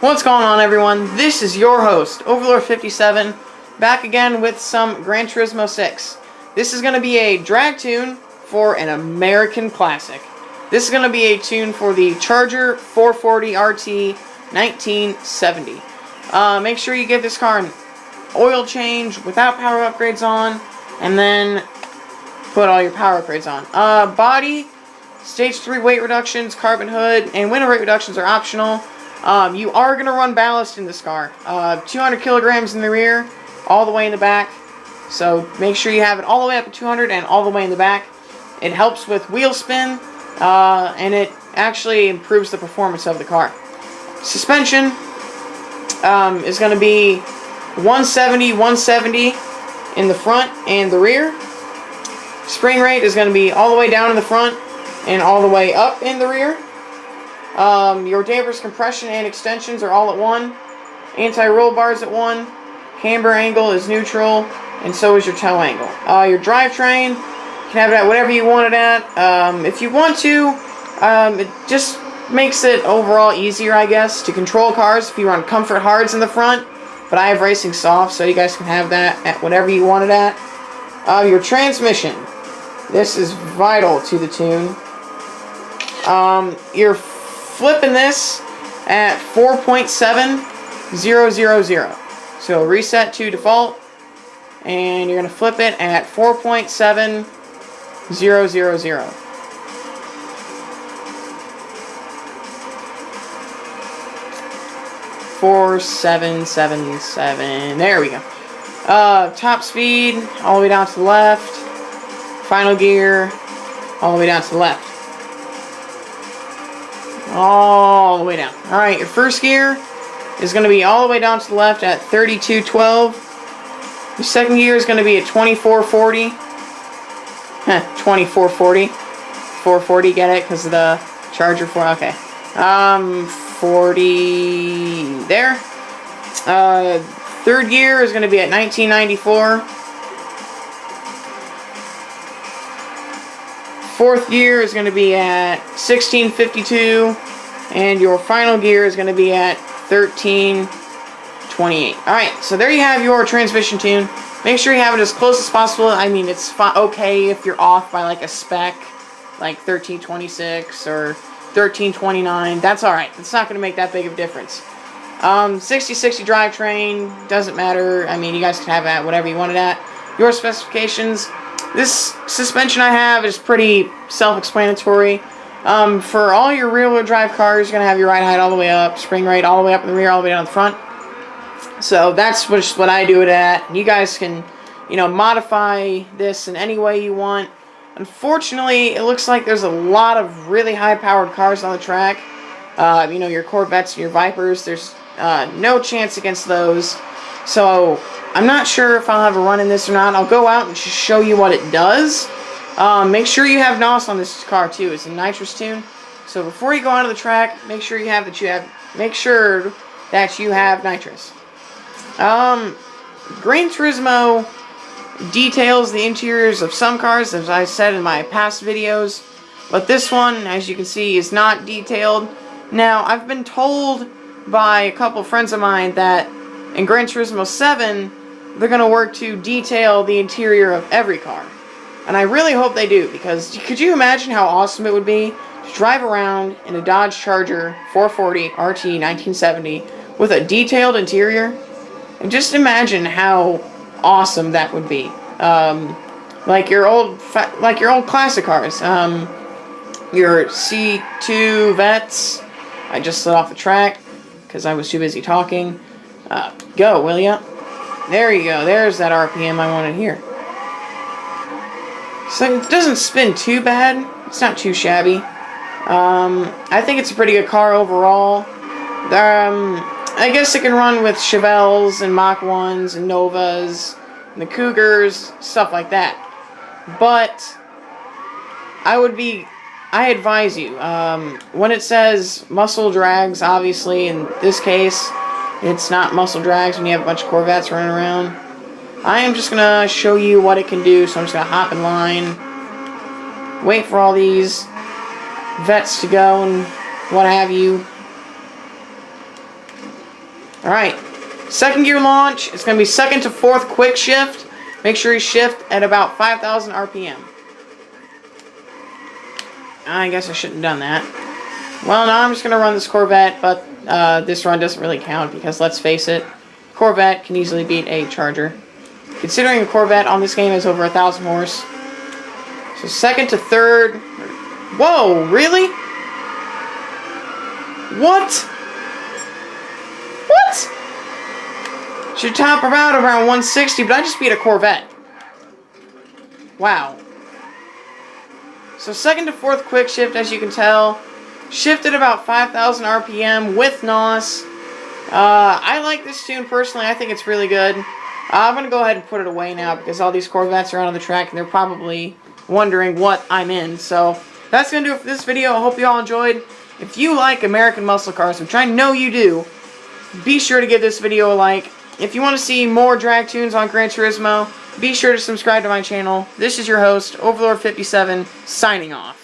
What's going on, everyone? This is your host, Overlord57, back again with some Gran Turismo 6. This is going to be a drag tune for an American classic. This is going to be a tune for the Charger 440 RT 1970. Make sure you give this car an oil change without power upgrades on, and then put all your power upgrades on. Body, stage 3 weight reductions, carbon hood, and window weight reductions are optional. You are going to run ballast in this car. 200 kilograms in the rear, all the way in the back. So make sure you have it all the way up to 200 and all the way in the back. It helps with wheel spin, and it actually improves the performance of the car. Suspension is going to be 170 in the front and the rear. Spring rate is going to be all the way down in the front and all the way up in the rear. Your dampers, compression, and extensions are all at 1. Anti-roll bars at 1. Camber angle is neutral, and so is your toe angle. Your drivetrain, you can have it at whatever you want it at. If you want to, it just makes it overall easier, I guess, to control cars if you run comfort hards in the front. But I have racing soft, so you guys can have that at whatever you want it at. Your transmission. This is vital to the tune. You're flipping this at 4.7000. So reset to default, and you're going to flip it at 4.7000. 4777. There we go. Top speed all the way down to the left. Final gear all the way down to the left. All the way down. Alright, your first gear is going to be all the way down to the left at 3212. Your second gear is going to be at 2440. 2440. 440, get it? Because of the Charger 4. Okay. 40 there. Third gear is going to be at 1994. Fourth gear is going to be at 1652, and your final gear is going to be at 1328. Alright, so there you have your transmission tune. Make sure you have it as close as possible. I mean, it's okay if you're off by like a spec, like 1326 or 1329. That's alright. It's not going to make that big of a difference. 6060 drivetrain, doesn't matter. I mean, you guys can have it at whatever you want it at. Your specifications. This suspension I have is pretty self-explanatory. For all your rear-wheel drive cars, you're going to have your ride height all the way up, spring rate all the way up in the rear, all the way down the front. So that's what I do it at. You guys can, modify this in any way you want. Unfortunately, it looks like there's a lot of really high-powered cars on the track. Your Corvettes and your Vipers. There's no chance against those. So I'm not sure if I'll have a run in this or not. I'll go out and just show you what it does. Make sure you have NOS on this car too. It's a nitrous tune. So before you go onto the track, make sure that you have nitrous. Gran Turismo details the interiors of some cars, as I said in my past videos, but this one, as you can see, is not detailed. Now, I've been told by a couple friends of mine that in Gran Turismo 7, they're going to work to detail the interior of every car. And I really hope they do, because could you imagine how awesome it would be to drive around in a Dodge Charger 440 RT 1970 with a detailed interior? And just imagine how awesome that would be. Like your old classic cars. Your C2 Vets. I just slid off the track because I was too busy talking. Go, will ya? There you go. There's that RPM I wanted here. So it doesn't spin too bad. It's not too shabby. I think it's a pretty good car overall. I guess it can run with Chevelles and Mach 1s and Novas and the Cougars, stuff like that. But I advise you, when it says muscle drags, obviously in this case, it's not muscle drags when you have a bunch of Corvettes running around. I am just going to show you what it can do, so I'm just going to hop in line, wait for all these vets to go and what have you. Alright, second gear launch. It's going to be second to fourth quick shift. Make sure you shift at about 5,000 RPM. I guess I shouldn't have done that. Well, now I'm just going to run this Corvette, but this run doesn't really count because, let's face it, Corvette can easily beat a Charger. Considering a Corvette on this game is over 1,000 horse. So second to third. Whoa, really? What? What? Should top about around 160, but I just beat a Corvette. Wow. So second to fourth quick shift, as you can tell. Shifted about 5,000 RPM with NOS. I like this tune personally. I think it's really good. I'm going to go ahead and put it away now because all these Corvettes are out on the track and they're probably wondering what I'm in. So that's going to do it for this video. I hope you all enjoyed. If you like American muscle cars, which I know you do, be sure to give this video a like. If you want to see more drag tunes on Gran Turismo, be sure to subscribe to my channel. This is your host, Overlord57, signing off.